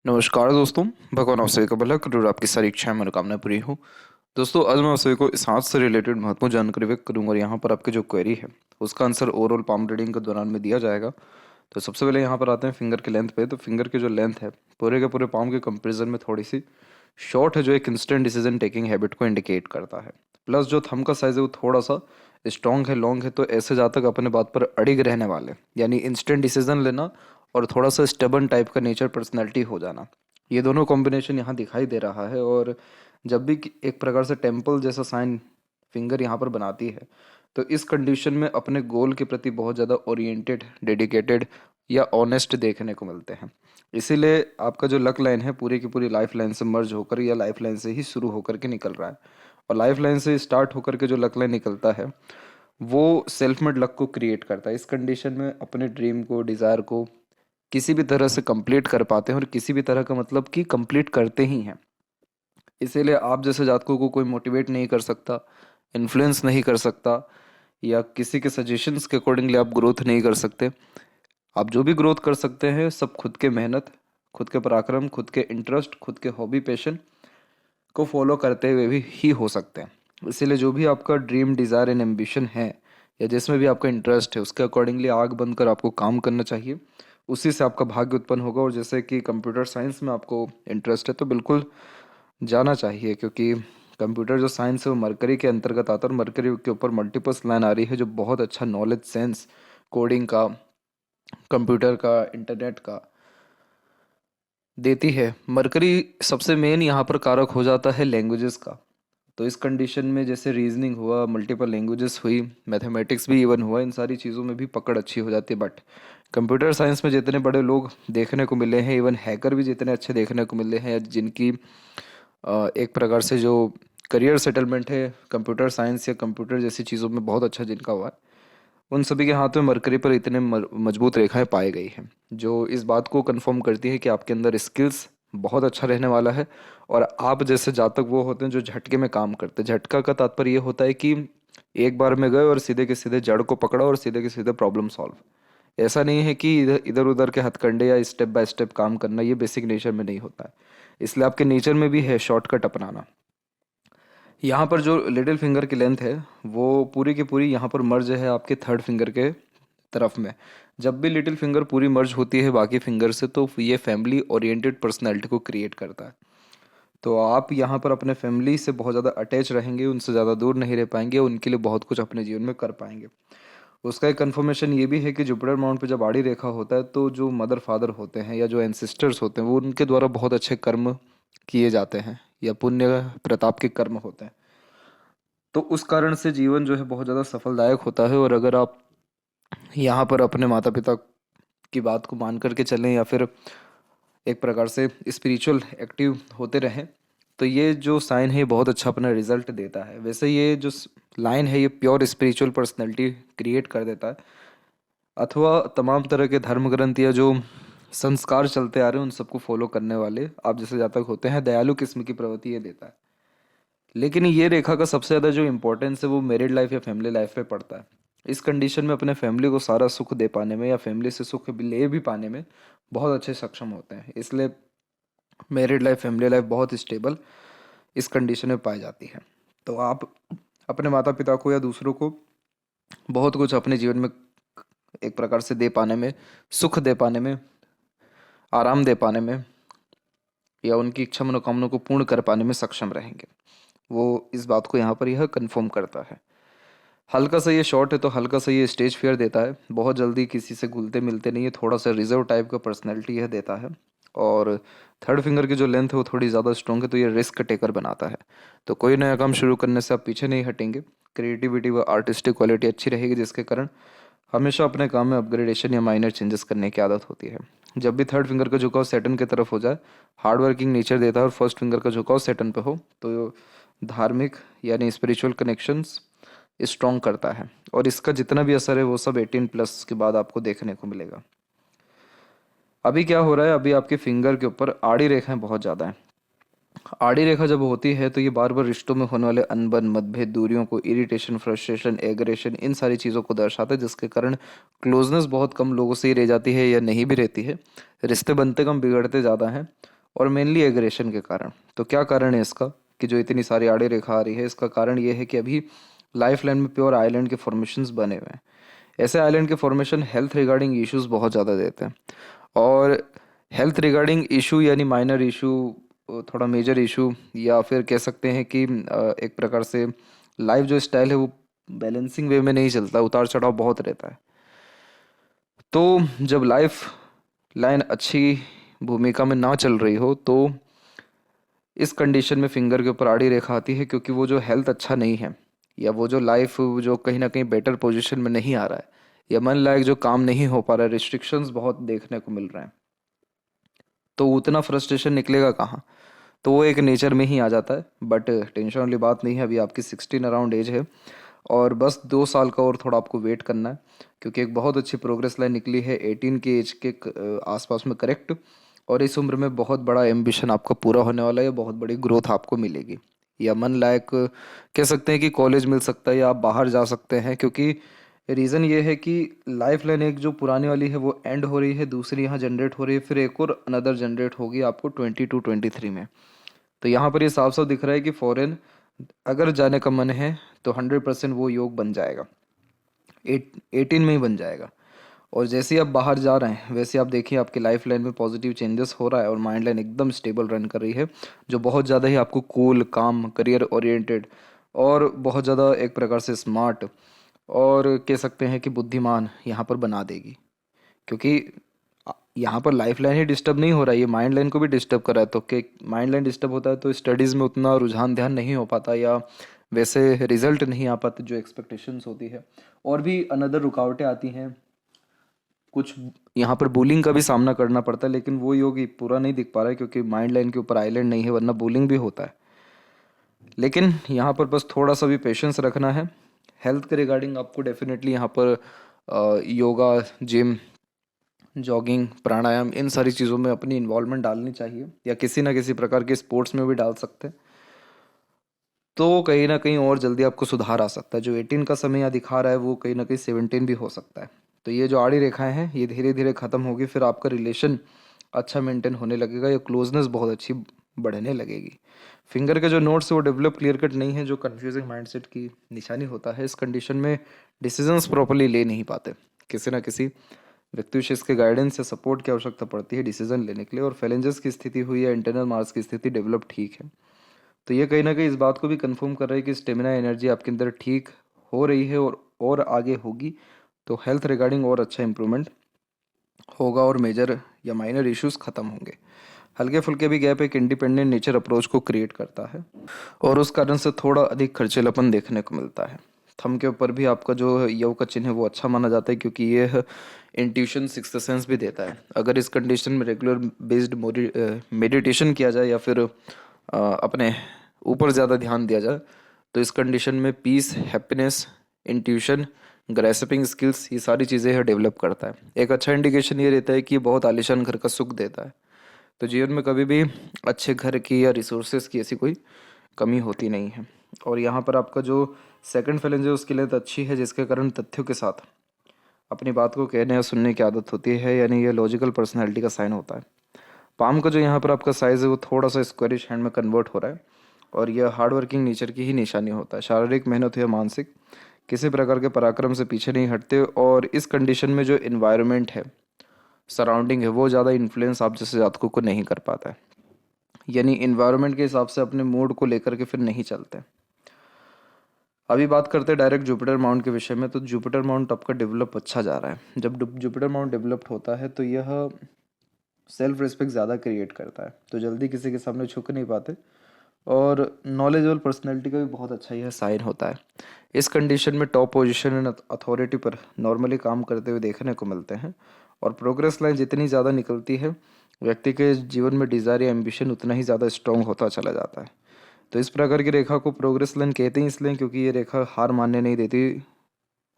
नमस्कार दोस्तों। भगवान आप सभी का भला करे और आपकी सारी इच्छाएं मनोकामना पूरी हो। दोस्तों, आज मैं आप सभी को इस हाथ से रिलेटेड महत्वपूर्ण जानकारी व्यक्त करूंगा और यहाँ पर आपकी जो क्वेरी है उसका आंसर ओवरऑल पाम रीडिंग के दौरान में दिया जाएगा। तो सबसे पहले यहाँ पर आते हैं फिंगर के लेंथ पे। तो फिंगर की जो लेंथ है पूरे के पूरे पाम के कंपेरिजन में थोड़ी सी शॉर्ट है, जो एक इंस्टेंट डिसीजन टेकिंग हैबिट को इंडिकेट करता है। प्लस जो थंब का साइज है वो थोड़ा सा स्ट्रॉन्ग है, लॉन्ग है, तो ऐसे जहाँ तक अपने बात पर अड़िग रहने वाले, यानी इंस्टेंट डिसीजन लेना और थोड़ा सा स्टेबन टाइप का नेचर पर्सनैलिटी हो जाना, ये दोनों कॉम्बिनेशन यहाँ दिखाई दे रहा है। और जब भी एक प्रकार से टेम्पल जैसा साइन फिंगर यहाँ पर बनाती है तो इस कंडीशन में अपने गोल के प्रति बहुत ज़्यादा ओरिएंटेड, डेडिकेटेड या ऑनेस्ट देखने को मिलते हैं। इसीलिए आपका जो लक लाइन है पूरी की पूरी लाइफ लाइन से मर्ज होकर या लाइफ लाइन से ही शुरू होकर के निकल रहा है। और लाइफ लाइन से स्टार्ट होकर के जो लक लाइन निकलता है वो सेल्फ मेड लक को क्रिएट करता है। इस कंडीशन में अपने ड्रीम को, डिज़ायर को किसी भी तरह से कंप्लीट कर पाते हैं, और किसी भी तरह का मतलब कि कंप्लीट करते ही हैं। इसीलिए आप जैसे जातकों को कोई मोटिवेट नहीं कर सकता, इन्फ्लुएंस नहीं कर सकता, या किसी के सजेशंस के अकॉर्डिंगली आप ग्रोथ नहीं कर सकते। आप जो भी ग्रोथ कर सकते हैं सब खुद के मेहनत, खुद के पराक्रम, खुद के इंटरेस्ट, खुद के हॉबी, पैशन को फॉलो करते हुए भी ही हो सकते हैं। इसीलिए जो भी आपका ड्रीम, डिज़ायर एंड एम्बिशन है या जिसमें भी आपका इंटरेस्ट है उसके अकॉर्डिंगली आग बंद कर आपको काम करना चाहिए। उसी से आपका भाग्य उत्पन्न होगा। और जैसे कि कंप्यूटर साइंस में आपको इंटरेस्ट है तो बिल्कुल जाना चाहिए, क्योंकि कंप्यूटर जो साइंस है वो मरकरी के अंतर्गत आता है। और मरकरी के ऊपर मल्टीपल्स लाइन आ रही है जो बहुत अच्छा नॉलेज, सेंस, कोडिंग का, कंप्यूटर का, इंटरनेट का देती है। मरकरी सबसे मेन यहाँ पर कारक हो जाता है लैंग्वेजेस का। तो इस कंडीशन में जैसे रीजनिंग हुआ, मल्टीपल लैंग्वेजेस हुई, मैथमेटिक्स भी इवन हुआ, इन सारी चीज़ों में भी पकड़ अच्छी हो जाती है। बट कंप्यूटर साइंस में जितने बड़े लोग देखने को मिले हैं, इवन हैकर भी जितने अच्छे देखने को मिले हैं, जिनकी एक प्रकार से जो करियर सेटलमेंट है कंप्यूटर साइंस या कंप्यूटर जैसी चीज़ों में बहुत अच्छा जिनका हुआ है, उन सभी के हाथ में मरकरी पर इतने मजबूत रेखाएं पाई गई हैं, जो इस बात को कंफर्म करती है कि आपके अंदर स्किल्स बहुत अच्छा रहने वाला है। और आप जैसे जातक वो होते हैं जो झटके में काम करते हैं। झटका का तात्पर्य ये होता है कि एक बार में गए और सीधे के सीधे जड़ को पकड़ा और सीधे के सीधे प्रॉब्लम सॉल्व। ऐसा नहीं है कि इधर इधर उधर के हथकंडे या स्टेप बाय स्टेप काम करना, ये बेसिक नेचर में नहीं होता है। इसलिए आपके नेचर में भी है शॉर्टकट अपनाना। यहाँ पर जो लिटिल फिंगर की लेंथ है वो पूरी की पूरी यहाँ पर मर्ज है आपके थर्ड फिंगर के तरफ में। जब भी लिटिल फिंगर पूरी मर्ज होती है बाकी फिंगर से तो ये फैमिली ओरिएंटेड पर्सनैलिटी को क्रिएट करता है। तो आप यहाँ पर अपने फैमिली से बहुत ज़्यादा अटैच रहेंगे, उनसे ज़्यादा दूर नहीं रह पाएंगे, उनके लिए बहुत कुछ अपने जीवन में कर पाएंगे। उसका एक कन्फर्मेशन ये भी है कि जुपिटर माउंट पे जब आड़ी रेखा होता है तो जो मदर फादर होते हैं या जो एंसिस्टर्स होते हैं वो उनके द्वारा बहुत अच्छे कर्म किए जाते हैं या पुण्य प्रताप के कर्म होते हैं। तो उस कारण से जीवन जो है बहुत ज़्यादा सफलदायक होता है। और अगर आप यहाँ पर अपने माता पिता की बात को मान करके चलें या फिर एक प्रकार से स्पिरिचुअल एक्टिव होते रहें तो ये जो साइन है ये बहुत अच्छा अपना रिजल्ट देता है। वैसे ये जो लाइन है ये प्योर स्पिरिचुअल पर्सनैलिटी क्रिएट कर देता है, अथवा तमाम तरह के धर्म ग्रंथ या जो संस्कार चलते आ रहे हैं उन सबको फॉलो करने वाले आप जैसे जातक होते हैं दयालु किस्म की प्रवृत्ति ये देता है। लेकिन ये रेखा का सबसे ज़्यादा जो इम्पोर्टेंस है वो मैरिड लाइफ या फैमिली लाइफ पे पड़ता है। इस कंडीशन में अपने फैमिली को सारा सुख दे पाने में या फैमिली से सुख भी ले भी पाने में बहुत अच्छे सक्षम होते हैं। इसलिए मैरिड लाइफ, फैमिली लाइफ बहुत स्टेबल इस कंडीशन में पाई जाती है। तो आप अपने माता पिता को या दूसरों को बहुत कुछ अपने जीवन में एक प्रकार से दे पाने में, सुख दे पाने में, आराम दे पाने में, या उनकी इच्छा मनोकामना को पूर्ण कर पाने में सक्षम रहेंगे। वो इस बात को यहाँ पर यह कंफर्म करता है। हल्का सा ये शॉर्ट है तो हल्का सा ये स्टेज फियर देता है, बहुत जल्दी किसी से घुलते मिलते नहीं है, थोड़ा सा रिजर्व टाइप का पर्सनैलिटी यह देता है। और थर्ड फिंगर की जो लेंथ है वो थोड़ी ज़्यादा स्ट्रॉन्ग है तो ये रिस्क टेकर बनाता है। तो कोई नया काम शुरू करने से आप पीछे नहीं हटेंगे। क्रिएटिविटी व आर्टिस्टिक क्वालिटी अच्छी रहेगी जिसके कारण हमेशा अपने काम में अपग्रेडेशन या माइनर चेंजेस करने की आदत होती है। जब भी थर्ड फिंगर का झुकाव सेटन की तरफ हो जाए हार्ड वर्किंग नेचर देता है, और फर्स्ट फिंगर का झुकाव सेटन पे हो तो धार्मिक यानी स्पिरिचुअल कनेक्शंस स्ट्रॉन्ग करता है। और इसका जितना भी असर है वो सब 18+ के बाद आपको देखने को मिलेगा। अभी क्या हो रहा है, अभी आपके फिंगर के ऊपर आड़ी रेखाएं बहुत ज़्यादा हैं। आड़ी रेखा जब होती है तो ये बार बार रिश्तों में होने वाले अनबन, मतभेद, दूरियों को, इरिटेशन, फ्रस्ट्रेशन, एग्रेशन, इन सारी चीज़ों को दर्शाता है, जिसके कारण क्लोजनेस बहुत कम लोगों से ही रह जाती है या नहीं भी रहती है। रिश्ते बनते कम बिगड़ते ज़्यादा हैं, और मेनली एग्रेशन के कारण। तो क्या कारण है इसका कि जो इतनी सारी आड़ी रेखा आ रही है? इसका कारण ये है कि अभी लाइफ लाइन में प्योर आइलैंड के फॉर्मेशंस बने हुए हैं। ऐसे आइलैंड के फॉर्मेशन हेल्थ रिगार्डिंग इश्यूज बहुत ज़्यादा देते हैं, और हेल्थ रिगार्डिंग इशू यानी माइनर इशू, थोड़ा मेजर इशू, या फिर कह सकते हैं कि एक प्रकार से लाइफ जो स्टाइल है वो बैलेंसिंग वे में नहीं चलता, उतार चढ़ाव बहुत रहता है। तो जब लाइफ लाइन अच्छी भूमिका में ना चल रही हो, तो इस कंडीशन में फिंगर के ऊपर आड़ी रेखा आती है, क्योंकि वो जो हेल्थ अच्छा नहीं है, या वो जो लाइफ जो कहीं ना कहीं बेटर पोजीशन में नहीं आ रहा है, या मन लायक जो काम नहीं हो पा रहा है, रिस्ट्रिक्शंस बहुत देखने को मिल रहे हैं, तो उतना फ्रस्ट्रेशन निकलेगा कहाँ? तो वो एक नेचर में ही आ जाता है। बट टेंशन वाली बात नहीं है, अभी आपकी 16 अराउंड एज है, और बस 2 साल का और थोड़ा आपको वेट करना है, क्योंकि एक बहुत अच्छी प्रोग्रेस लाइन निकली है 18 के एज के आसपास में, करेक्ट। और इस उम्र में बहुत बड़ा एम्बिशन आपका पूरा होने वाला है, या बहुत बड़ी ग्रोथ आपको मिलेगी, या मन लायक कह सकते हैं कि कॉलेज मिल सकता है, या आप बाहर जा सकते हैं। क्योंकि रीज़न ये है कि लाइफ लाइन एक जो पुरानी वाली है वो एंड हो रही है, दूसरी यहाँ जनरेट हो रही है, फिर एक और अनदर जनरेट होगी आपको 22-23 में। तो यहाँ पर ये साफ साफ दिख रहा है कि फॉरेन अगर जाने का मन है तो 100% वो योग बन जाएगा, 18 में ही बन जाएगा। और जैसे ही आप बाहर जा रहे हैं, वैसे आप देखिए आपकी लाइफ लाइन में पॉजिटिव चेंजेस हो रहा है, और माइंड लाइन एकदम स्टेबल रन कर रही है, जो बहुत ज़्यादा ही आपको कूल, काम, करियर ओरिएंटेड, और बहुत ज़्यादा एक प्रकार से स्मार्ट, और कह सकते हैं कि बुद्धिमान यहाँ पर बना देगी। क्योंकि यहाँ पर लाइफ लाइन ही डिस्टर्ब नहीं हो रहा है, ये माइंड लाइन को भी डिस्टर्ब कर रहा है। तो कि माइंड लाइन डिस्टर्ब होता है तो स्टडीज़ में उतना रुझान ध्यान नहीं हो पाता, या वैसे रिजल्ट नहीं आ पाते जो एक्सपेक्टेशंस होती है, और भी अनदर रुकावटें आती हैं। कुछ यहाँ पर बुलिंग का भी सामना करना पड़ता है, लेकिन वो योग पूरा नहीं दिख पा रहा है, क्योंकि माइंड लाइन के ऊपर आइलैंड नहीं है, वरना बुलिंग भी होता है। लेकिन यहाँ पर बस थोड़ा सा भी पेशेंस रखना है। हेल्थ के रिगार्डिंग आपको डेफिनेटली यहाँ पर योगा, जिम, जॉगिंग, प्राणायाम, इन सारी चीज़ों में अपनी इन्वॉल्वमेंट डालनी चाहिए, या किसी ना किसी प्रकार के स्पोर्ट्स में भी डाल सकते हैं। तो कहीं ना कहीं और जल्दी आपको सुधार आ सकता है। जो 18 का समय यहाँ दिखा रहा है वो कहीं ना कहीं 17 भी हो सकता है। तो ये जो आड़ी रेखाएं हैं ये धीरे धीरे ख़त्म होगी, फिर आपका रिलेशन अच्छा मेंटेन होने लगेगा, या क्लोजनेस बहुत अच्छी बढ़ने लगेगी। फिंगर के जो नोट्स वो डेवलप क्लियर कट नहीं है, जो कन्फ्यूजिंग माइंडसेट की निशानी होता है। इस कंडीशन में डिसीजंस प्रॉपरली ले नहीं पाते, किसी ना किसी व्यक्ति विशेष के गाइडेंस या सपोर्ट की आवश्यकता पड़ती है डिसीजन लेने के लिए। और फैलेंजेस की स्थिति हुई या इंटरनल मार्क्स की स्थिति डेवलप ठीक है, तो ये कहीं ना कहीं इस बात को भी कंफर्म कर रहा है कि स्टेमिना एनर्जी आपके अंदर ठीक हो रही है, और आगे होगी। तो हेल्थ रिगार्डिंग और अच्छा इंप्रूवमेंट होगा, और मेजर या माइनर इश्यूज खत्म होंगे। हल्के फुल्के भी गैप एक इंडिपेंडेंट नेचर अप्रोच को क्रिएट करता है, और उस कारण से थोड़ा अधिक खर्चीलापन देखने को मिलता है। थंब के ऊपर भी आपका जो यव का चिन्ह है वो अच्छा माना जाता है, क्योंकि ये इंट्यूशन, सिक्स्थ सेंस भी देता है। अगर इस कंडीशन में रेगुलर बेस्ड मेडिटेशन किया जाए, या फिर अपने ऊपर ज़्यादा ध्यान दिया जाए, तो इस कंडीशन में peace, happiness, intuition, grasping skills, ये सारी चीज़ें यह डेवलप करता है। एक अच्छा इंडिकेशन ये रहता है कि ये बहुत आलीशान घर का सुख देता है। तो जीवन में कभी भी अच्छे घर की या रिसोर्सेज की ऐसी कोई कमी होती नहीं है। और यहाँ पर आपका जो सेकंड फैलेंज है उसकी लेंथ अच्छी है, जिसके कारण तथ्यों के साथ अपनी बात को कहने या सुनने की आदत होती है, यानी ये लॉजिकल पर्सनैलिटी का साइन होता है। पाम का जो यहाँ पर आपका साइज़ है वो थोड़ा सा स्क्वायरिश हैंड में कन्वर्ट हो रहा है, और यह हार्ड वर्किंग नेचर की ही निशानी होता है। शारीरिक मेहनत हो या मानसिक, किसी प्रकार के पराक्रम से पीछे नहीं हटते। और इस कंडीशन में जो इन्वायरमेंट है, सराउंडिंग है, वो ज़्यादा इन्फ्लुएंस आप जैसे जातकों को नहीं कर पाता है, यानी इन्वायरमेंट के हिसाब से अपने मूड को लेकर के फिर नहीं चलते। अभी बात करते हैं डायरेक्ट जुपिटर माउंट के विषय में। तो जुपिटर माउंट आपका डेवलप अच्छा जा रहा है। जब जुपिटर माउंट डेवलप्ड होता है तो यह सेल्फ रिस्पेक्ट ज़्यादा क्रिएट करता है, तो जल्दी किसी के सामने झुक नहीं पाते, और नॉलेजेबल पर्सनैलिटी का भी बहुत अच्छा यह साइन होता है। इस कंडीशन में टॉप पोजीशन एंड अथॉरिटी पर नॉर्मली काम करते हुए देखने को मिलते हैं, और प्रोग्रेस लाइन जितनी ज़्यादा निकलती है, व्यक्ति के जीवन में डिज़ायर या एम्बिशन उतना ही ज़्यादा स्ट्रॉन्ग होता चला जाता है। तो इस प्रकार की रेखा को प्रोग्रेस लाइन कहते हैं इसलिए क्योंकि ये रेखा हार मानने नहीं देती,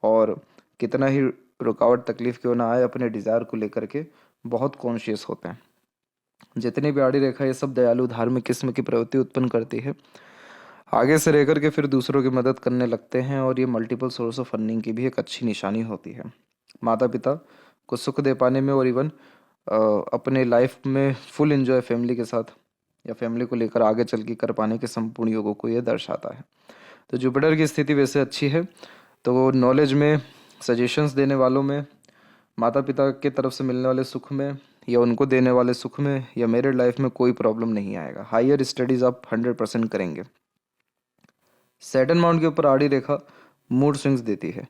और कितना ही रुकावट तकलीफ क्यों ना आए, अपने डिज़ायर को लेकर के बहुत कॉन्शियस होते हैं। जितनी भी आड़ी रेखा ये सब दयालु धार्मिक किस्म की प्रवृत्ति उत्पन्न करती है, आगे से रह करके फिर दूसरों की मदद करने लगते हैं, और ये मल्टीपल सोर्स ऑफ अर्निंग की भी एक अच्छी निशानी होती है। माता पिता को सुख दे पाने में, और इवन अपने लाइफ में फुल एंजॉय फैमिली के साथ या फैमिली को लेकर आगे चल के कर पाने के संपूर्ण योगों को ये दर्शाता है। तो जुपिटर की स्थिति वैसे अच्छी है, तो नॉलेज में, सजेशंस देने वालों में, माता पिता के तरफ से मिलने वाले सुख में या उनको देने वाले सुख में या मैरिड लाइफ में कोई प्रॉब्लम नहीं आएगा। हायर स्टडीज़ आप 100% करेंगे। सैटर्न माउंट के ऊपर आड़ी रेखा मूड स्विंग्स देती है।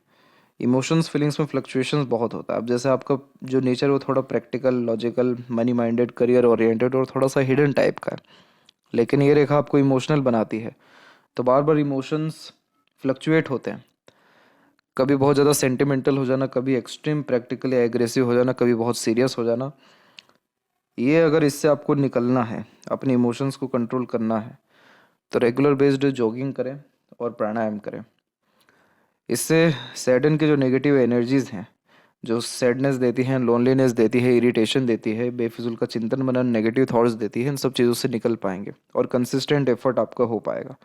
इमोशंस फीलिंग्स में फ्लक्चुएशंस बहुत होता है। अब जैसे आपका जो नेचर है वो थोड़ा practical, logical, money minded, career oriented और थोड़ा सा हिडन टाइप का है, लेकिन ये रेखा आपको इमोशनल बनाती है। तो बार बार इमोशंस फ्लक्चुएट होते हैं, कभी बहुत ज़्यादा सेंटिमेंटल हो जाना, कभी एक्सट्रीम प्रैक्टिकल या एग्रेसिव हो जाना, कभी बहुत सीरियस हो जाना। ये अगर इससे आपको निकलना है, अपने इमोशंस को कंट्रोल करना है, तो रेगुलर बेस्ड जॉगिंग करें और प्राणायाम करें। इससे सैटर्न की जो नेगेटिव एनर्जीज़ हैं, जो सैडनेस देती हैं, लोनलीनेस देती है, इरिटेशन देती है, बेफिजुल का चिंतन मनन, नेगेटिव थॉट्स देती है, इन सब चीज़ों से निकल पाएंगे और कंसिस्टेंट एफर्ट आपका हो पाएगा।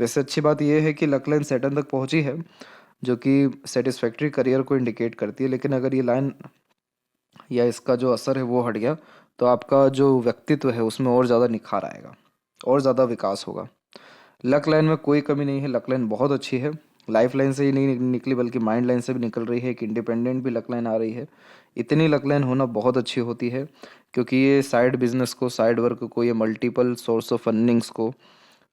वैसे अच्छी बात यह है कि लक लाइन सैटर्न तक पहुंची है, जो कि सेटिस्फैक्ट्री करियर को इंडिकेट करती है, लेकिन अगर ये लाइन या इसका जो असर है वो हट गया तो आपका जो व्यक्तित्व है उसमें और ज़्यादा निखार आएगा और ज़्यादा विकास होगा। लक लाइन में कोई कमी नहीं है, लक लाइन बहुत अच्छी है। लाइफ लाइन से ही नहीं निकली बल्कि माइंड लाइन से भी निकल रही है, एक इंडिपेंडेंट भी लक लाइन आ रही है। इतनी लक लाइन होना बहुत अच्छी होती है, क्योंकि ये साइड बिजनेस को, साइड वर्क को, ये मल्टीपल सोर्स ऑफ अर्निंग्स को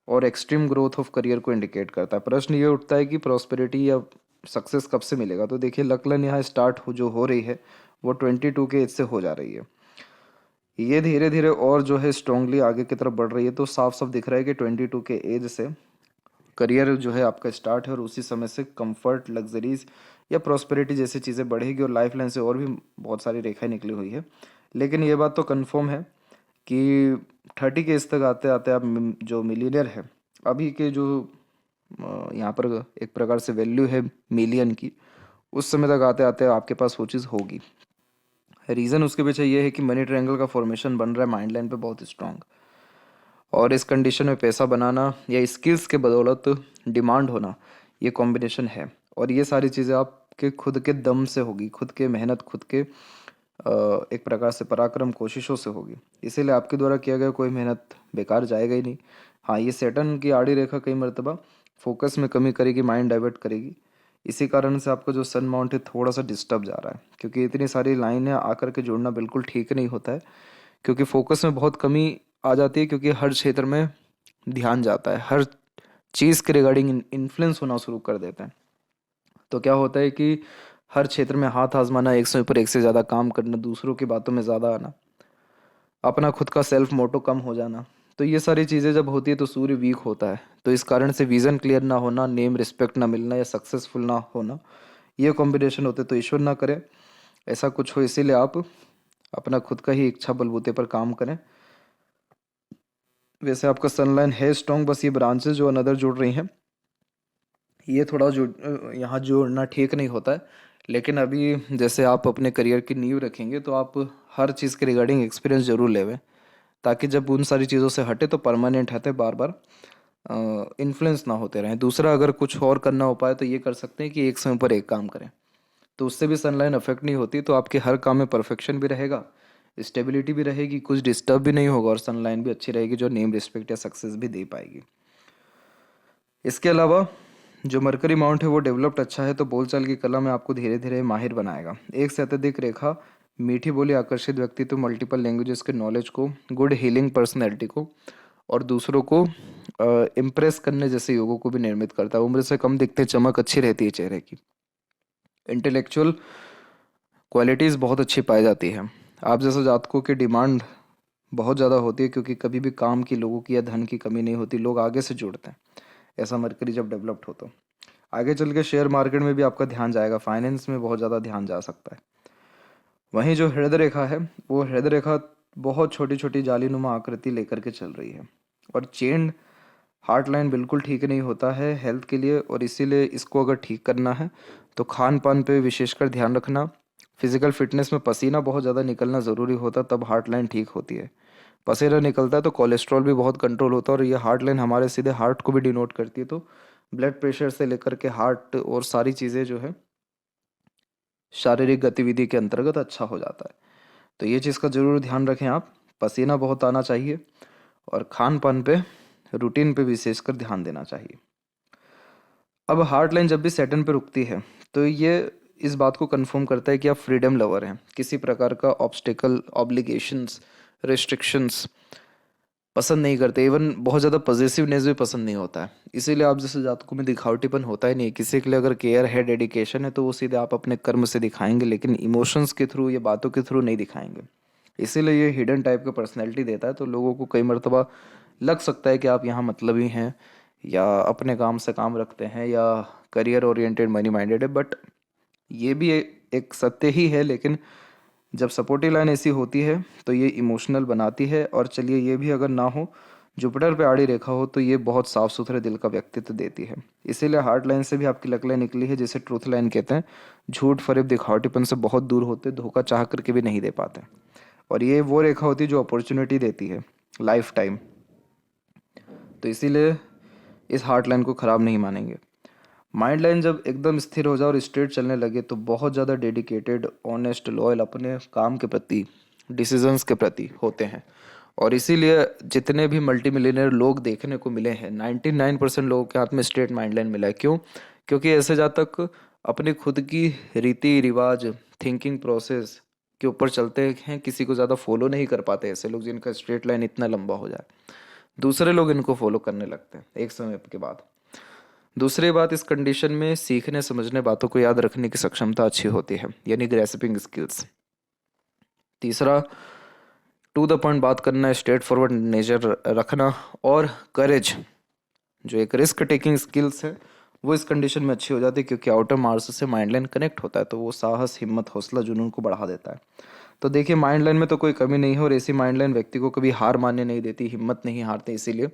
और एक्सट्रीम ग्रोथ ऑफ करियर को इंडिकेट करता है। प्रश्न ये उठता है कि प्रॉस्पेरिटी या सक्सेस कब से मिलेगा। तो देखिए, लक लाइन यहाँ स्टार्ट हो रही है वो 22 के एज से हो जा रही है। ये धीरे धीरे और जो है स्ट्रांगली आगे की तरफ बढ़ रही है। तो साफ साफ दिख रहा है कि 22 के एज से करियर जो है आपका स्टार्ट है और उसी समय से कंफर्ट, लग्जरीज या प्रॉस्पेरिटी जैसी चीज़ें बढ़ेगी और लाइफ लाइन से और भी बहुत सारी रेखाएं निकली हुई है। लेकिन ये बात तो कंफर्म है कि 30 के एज तक आते आते आप जो मिलीनियर है, अभी के जो यहाँ पर एक प्रकार से वैल्यू है मिलियन की, उस समय तक आते आते आपके पास वो चीज़ होगी। रीज़न उसके पीछे ये है कि मनी ट्रायंगल का फॉर्मेशन बन रहा है माइंड लाइन पे बहुत स्ट्रांग, और इस कंडीशन में पैसा बनाना या स्किल्स के बदौलत डिमांड होना, ये कॉम्बिनेशन है। और ये सारी चीज़ें आपके खुद के दम से होगी, खुद के मेहनत, खुद के एक प्रकार से पराक्रम कोशिशों से होगी। इसीलिए आपके द्वारा किया गया कोई मेहनत बेकार जाएगा ही नहीं। हाँ, ये सैटर्न की आड़ी रेखा कई मरतबा फोकस में कमी करेगी, माइंड डाइवर्ट करेगी। इसी कारण से आपका जो सन माउंट है थोड़ा सा डिस्टर्ब जा रहा है, क्योंकि इतनी सारी लाइनें आकर के जुड़ना बिल्कुल ठीक नहीं होता है, क्योंकि फोकस में बहुत कमी आ जाती है, क्योंकि हर क्षेत्र में ध्यान जाता है, हर चीज़ के रिगार्डिंग इन्फ्लुएंस होना शुरू कर देते हैं। तो क्या होता है कि हर क्षेत्र में हाथ आजमाना, एक से ऊपर एक से ज़्यादा काम करना, दूसरों की बातों में ज़्यादा आना, अपना खुद का सेल्फ मोटो कम हो जाना, तो ये सारी चीज़ें जब होती है तो सूर्य वीक होता है। तो इस कारण से विज़न क्लियर ना होना, नेम रिस्पेक्ट ना मिलना या सक्सेसफुल ना होना, ये कॉम्बिनेशन होते। तो ईश्वर ना करे ऐसा कुछ हो, इसीलिए आप अपना खुद का ही इच्छा बलबूते पर काम करें। वैसे आपका सनलाइन है स्ट्रॉन्ग, बस ये ब्रांचेस जो अनदर जुड़ रही हैं, ये थोड़ा यहाँ जोड़ना ठीक नहीं होता है। लेकिन अभी जैसे आप अपने करियर की नींव रखेंगे तो आप हर चीज़ के रिगार्डिंग एक्सपीरियंस जरूर लेवें, ताकि जब उन सारी चीज़ों से हटे तो परमानेंट हटे, बार बार इन्फ्लुएंस ना होते रहें। दूसरा, अगर कुछ और करना हो पाए तो ये कर सकते हैं कि एक समय पर एक काम करें, तो उससे भी सनलाइन अफेक्ट नहीं होती। तो आपके हर काम में परफेक्शन भी रहेगा, स्टेबिलिटी भी रहेगी, कुछ डिस्टर्ब भी नहीं होगा और सनलाइन भी अच्छी रहेगी जो नेम रिस्पेक्ट या सक्सेस भी दे पाएगी। इसके अलावा जो मरकरी माउंट है वो डेवलप्ड अच्छा है, तो बोलचाल की कला में आपको धीरे धीरे माहिर बनाएगा। एक से अत्यधिक रेखा मीठी बोली, आकर्षित व्यक्तित्व, मल्टीपल लैंग्वेजेस के नॉलेज को, गुड हीलिंग पर्सनैलिटी को और दूसरों को इम्प्रेस करने जैसे योगों को भी निर्मित करता है। उम्र से कम दिखते, चमक अच्छी रहती है चेहरे की, इंटेलेक्चुअल क्वालिटीज़ बहुत अच्छी पाई जाती है। आप जैसे जातकों की डिमांड बहुत ज़्यादा होती है, क्योंकि कभी भी काम की, लोगों की या धन की कमी नहीं होती, लोग आगे से जुड़ते हैं। ऐसा मरकरी जब डेवलप्ड हो तो आगे चल के शेयर मार्केट में भी आपका ध्यान जाएगा, फाइनेंस में बहुत ज़्यादा ध्यान जा सकता है। वहीं जो हृदय रेखा है, वो हृदय रेखा बहुत छोटी छोटी जालीनुमा आकृति लेकर के चल रही है, और चेन हार्ट लाइन बिल्कुल ठीक नहीं होता है हेल्थ के लिए। और इसीलिए इसको अगर ठीक करना है तो खान पान पे विशेषकर ध्यान रखना, फिजिकल फिटनेस में पसीना बहुत ज़्यादा निकलना ज़रूरी होता, तब हार्ट लाइन ठीक होती है। पसीना निकलता है तो कोलेस्ट्रॉल भी बहुत कंट्रोल होता है, और ये हार्ट लाइन हमारे सीधे हार्ट को भी डिनोट करती है। तो ब्लड प्रेशर से लेकर के हार्ट और सारी चीज़ें जो है शारीरिक गतिविधि के अंतर्गत अच्छा हो जाता है। तो ये चीज़ का ज़रूर ध्यान रखें आप। पसीना बहुत आना चाहिए और खान पान पे, रूटीन पे विशेषकर ध्यान देना चाहिए। अब हार्ट लाइन जब भी सेटन पे रुकती है तो ये इस बात को कंफर्म करता है कि आप फ्रीडम लवर हैं, किसी प्रकार का ऑब्स्टिकल, ऑब्लिगेशंस, रिस्ट्रिक्शंस पसंद नहीं करते। इवन बहुत ज़्यादा पॉजिटिवनेस भी पसंद नहीं होता है। इसीलिए आप जैसे जातकों में दिखावटीपन होता ही नहीं। किसी के लिए अगर केयर है, डेडिकेशन है, तो वो सीधे आप अपने कर्म से दिखाएंगे, लेकिन इमोशंस के थ्रू या बातों के थ्रू नहीं दिखाएंगे। इसीलिए ये हिडन टाइप का पर्सनैलिटी देता है। तो लोगों को कई मरतबा लग सकता है कि आप यहाँ मतलबी हैं या अपने काम से काम रखते हैं या करियर ओरिएंटेड, मनी माइंडेड है, बट ये भी एक सत्य ही है। लेकिन जब सपोर्टिव लाइन ऐसी होती है तो ये इमोशनल बनाती है। और चलिए ये भी अगर ना हो, जुपिटर पे आड़ी रेखा हो, तो ये बहुत साफ सुथरे दिल का व्यक्तित्व देती है। इसीलिए हार्ट लाइन से भी आपकी लक लाइन निकली है, जिसे ट्रूथ लाइन कहते हैं। झूठ, फरेब, दिखावटीपन से बहुत दूर होते, धोखा चाह करके भी नहीं दे पाते। और ये वो रेखा होती है जो अपॉर्चुनिटी देती है लाइफ टाइम। तो इसीलिए इस हार्ट लाइन को ख़राब नहीं मानेंगे। माइंड लाइन जब एकदम स्थिर हो जाए और स्ट्रेट चलने लगे तो बहुत ज़्यादा डेडिकेटेड, ऑनेस्ट, लॉयल अपने काम के प्रति, डिसीजंस के प्रति होते हैं। और इसीलिए जितने भी मल्टी मिलियनर लोग देखने को मिले हैं, 99% लोगों के हाथ में स्ट्रेट माइंड लाइन मिला है। क्यों? क्योंकि ऐसे जातक अपनी खुद की रीति रिवाज, थिंकिंग प्रोसेस के ऊपर चलते हैं, किसी को ज़्यादा फॉलो नहीं कर पाते ऐसे लोग जिनका स्ट्रेट लाइन इतना लंबा हो जाए। दूसरे लोग इनको फॉलो करने लगते हैं एक समय के बाद। दूसरी बात, इस कंडीशन में सीखने, समझने, बातों को याद रखने की सक्षमता अच्छी होती है, यानी ग्रेस्पिंग स्किल्स। तीसरा, टू द पॉइंट बात करना, स्ट्रेट फॉरवर्ड नेचर रखना, और करेज, जो एक रिस्क टेकिंग स्किल्स है, वो इस कंडीशन में अच्छी हो जाती है। क्योंकि आउटर मार्स से माइंड लाइन कनेक्ट होता है, तो वो साहस, हिम्मत, हौसला, जुनून को बढ़ा देता है। तो देखिए, माइंड लाइन में तो कोई कमी नहीं है, और ऐसी माइंड लाइन व्यक्ति को कभी हार मानने नहीं देती, हिम्मत नहीं हारते इसीलिए।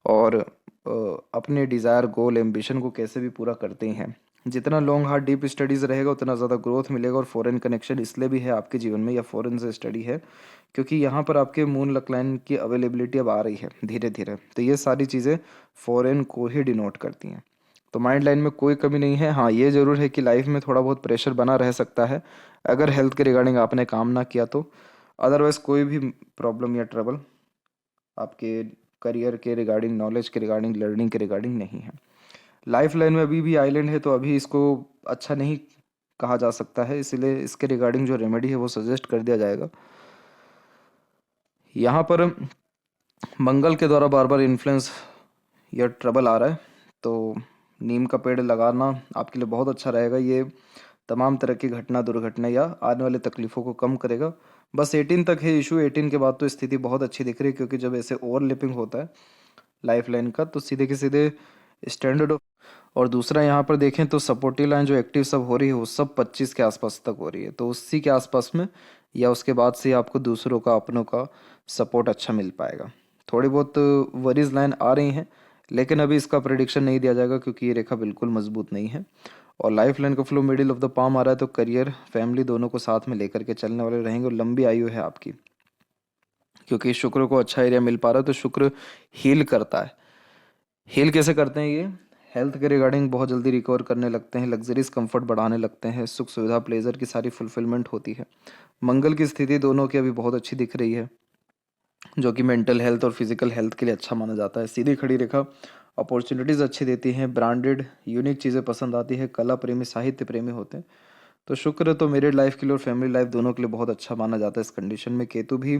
और अपने डिज़ायर, गोल, एम्बिशन को कैसे भी पूरा करते ही हैं। जितना लॉन्ग हार्ड डीप स्टडीज़ रहेगा उतना ज़्यादा ग्रोथ मिलेगा। और फॉरेन कनेक्शन इसलिए भी है आपके जीवन में, या फॉरेन से स्टडी है, क्योंकि यहाँ पर आपके मून लकलाइन की अवेलेबिलिटी अब आ रही है धीरे धीरे। तो ये सारी चीज़ें फॉरेन को ही डिनोट करती हैं। तो माइंड लाइन में कोई कमी नहीं है। हाँ, ये ज़रूर है कि लाइफ में थोड़ा बहुत प्रेशर बना रह सकता है अगर हेल्थ के रिगार्डिंग आपने काम ना किया तो। अदरवाइज़ कोई भी प्रॉब्लम या ट्रबल आपके करियर के रिगार्डिंग, नॉलेज के रिगार्डिंग, लर्निंग के रिगार्डिंग नहीं है। लाइफ लाइन में अभी भी आइलैंड है, तो अभी इसको अच्छा नहीं कहा जा सकता है। इसलिए इसके रिगार्डिंग जो रेमेडी है वो सजेस्ट कर दिया जाएगा। यहाँ पर मंगल के द्वारा बार बार इन्फ्लुएंस या ट्रबल आ रहा है, तो नीम का पेड़ लगाना आपके लिए बहुत अच्छा रहेगा। ये तमाम तरह की घटना, दुर्घटना या आने वाले तकलीफ़ों को कम करेगा। बस 18 तक है इशू। 18 के बाद तो स्थिति बहुत अच्छी दिख रही है, क्योंकि जब ऐसे ओवरलैपिंग होता है लाइफ लाइन का तो सीधे के सीधे स्टैंडर्ड। और दूसरा यहाँ पर देखें तो सपोर्टिव लाइन जो एक्टिव सब हो रही है वो सब 25 के आसपास तक हो रही है। तो उसी के आसपास में या उसके बाद से आपको दूसरों का, अपनों का सपोर्ट अच्छा मिल पाएगा। थोड़ी बहुत वरीज लाइन आ रही हैं, लेकिन अभी इसका प्रेडिक्शन नहीं दिया जाएगा क्योंकि ये रेखा बिल्कुल मजबूत नहीं है। और लाइफ लाइन का flow middle of the palm आ रहा है, तो करियर, फैमिली दोनों को साथ में लेकर के चलने वाले रहेंगे। और लंबी आयु है आपकी, क्योंकि शुक्र को अच्छा एरिया मिल पा रहा है। तो शुक्र हील करता है। हील कैसे करते हैं ये? हेल्थ के रिगार्डिंग बहुत जल्दी रिकवर करने लगते हैं, लग्जरीज कंफर्ट बढ़ाने लगते हैं, सुख सुविधा, प्लेजर की सारी फुलफिलमेंट होती है। मंगल की स्थिति दोनों की अभी बहुत अच्छी दिख रही है, जो कि मेंटल हेल्थ और फिजिकल हेल्थ के लिए अच्छा माना जाता है। सीधी खड़ी रेखा अपॉर्चुनिटीज़ अच्छी देती हैं, ब्रांडेड यूनिक चीज़ें पसंद आती है, कला प्रेमी, साहित्य प्रेमी होते हैं। तो शुक्र तो मैरिड लाइफ के लिए और फैमिली लाइफ दोनों के लिए बहुत अच्छा माना जाता है इस कंडीशन में। केतु भी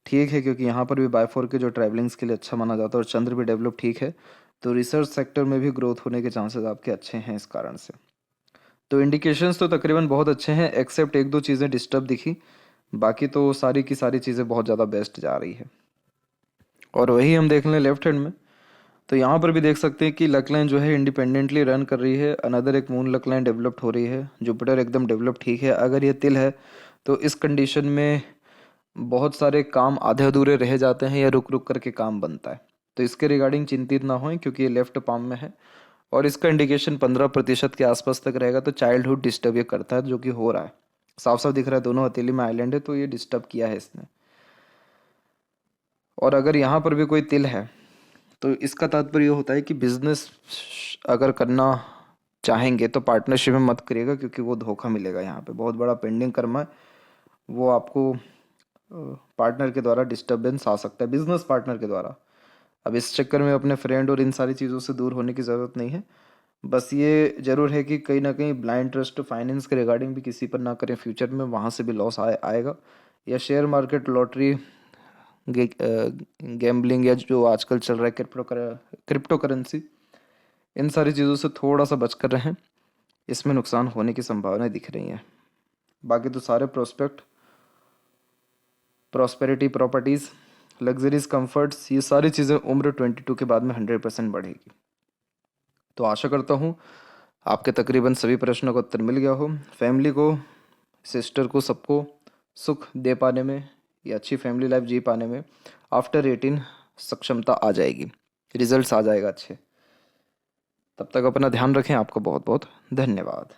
ठीक है, क्योंकि यहाँ पर भी बाय 4 के जो ट्रैवलिंग्स के लिए अच्छा माना जाता है। और चंद्र भी डेवलप ठीक है, तो रिसर्च सेक्टर में भी ग्रोथ होने के चांसेस आपके अच्छे हैं इस कारण से। तो इंडिकेशंस तो तकरीबन बहुत अच्छे हैं, एक्सेप्ट एक दो चीज़ें डिस्टर्ब दिखी, बाकी तो सारी की सारी चीज़ें बहुत ज़्यादा बेस्ट जा रही है। और वही हम देख लें लेफ्ट हैंड में, तो यहाँ पर भी देख सकते हैं कि लक लाइन जो है इंडिपेंडेंटली रन कर रही है। अनदर एक मून लक लाइन डेवलप्ड हो रही है, जुपिटर एकदम डेवलप ठीक है। अगर ये तिल है तो इस कंडीशन में बहुत सारे काम आधे अधूरे रह जाते हैं या रुक रुक करके काम बनता है। तो इसके रिगार्डिंग चिंतित ना हों, क्योंकि ये लेफ्ट पाम में है और इसका इंडिकेशन 15% के आसपास तक रहेगा। तो चाइल्डहुड डिस्टर्ब ये करता है, जो कि हो रहा है, साफ साफ दिख रहा है। दोनों हथेली में आइलैंड है, तो ये डिस्टर्ब किया है इसने। और अगर यहाँ पर भी कोई तिल है तो इसका तात्पर्य ये होता है कि बिजनेस अगर करना चाहेंगे तो पार्टनरशिप में मत करिएगा, क्योंकि वो धोखा मिलेगा। यहाँ पे बहुत बड़ा पेंडिंग कर्मा है वो आपको पार्टनर के द्वारा डिस्टरबेंस आ सकता है, बिजनेस पार्टनर के द्वारा। अब इस चक्कर में अपने फ्रेंड और इन सारी चीज़ों से दूर होने की ज़रूरत नहीं है। बस ये ज़रूर है कि कहीं ना कहीं ब्लाइंड ट्रस्ट फाइनेंस के रिगार्डिंग भी किसी पर ना करें, फ्यूचर में वहाँ से भी लॉस आएगा। या शेयर मार्केट, लॉटरी, गैम्बलिंग, या जो आजकल चल रहा है क्रिप्टो करेंसी, इन सारी चीज़ों से थोड़ा सा बचकर रहें, इसमें नुकसान होने की संभावनाएं दिख रही हैं। बाकी तो सारे prospect, prosperity, properties, luxuries, comforts, ये सारी चीज़ें उम्र 22 के बाद में 100% बढ़ेगी। तो आशा करता हूँ आपके तकरीबन सभी प्रश्नों का उत्तर मिल गया हो। फैमिली को, सिस्टर को, सबको सुख दे पाने में या अच्छी फैमिली लाइफ जी पाने में आफ्टर 18 सक्षमता आ जाएगी, रिजल्ट्स आ जाएगा अच्छे। तब तक अपना ध्यान रखें। आपका बहुत बहुत धन्यवाद।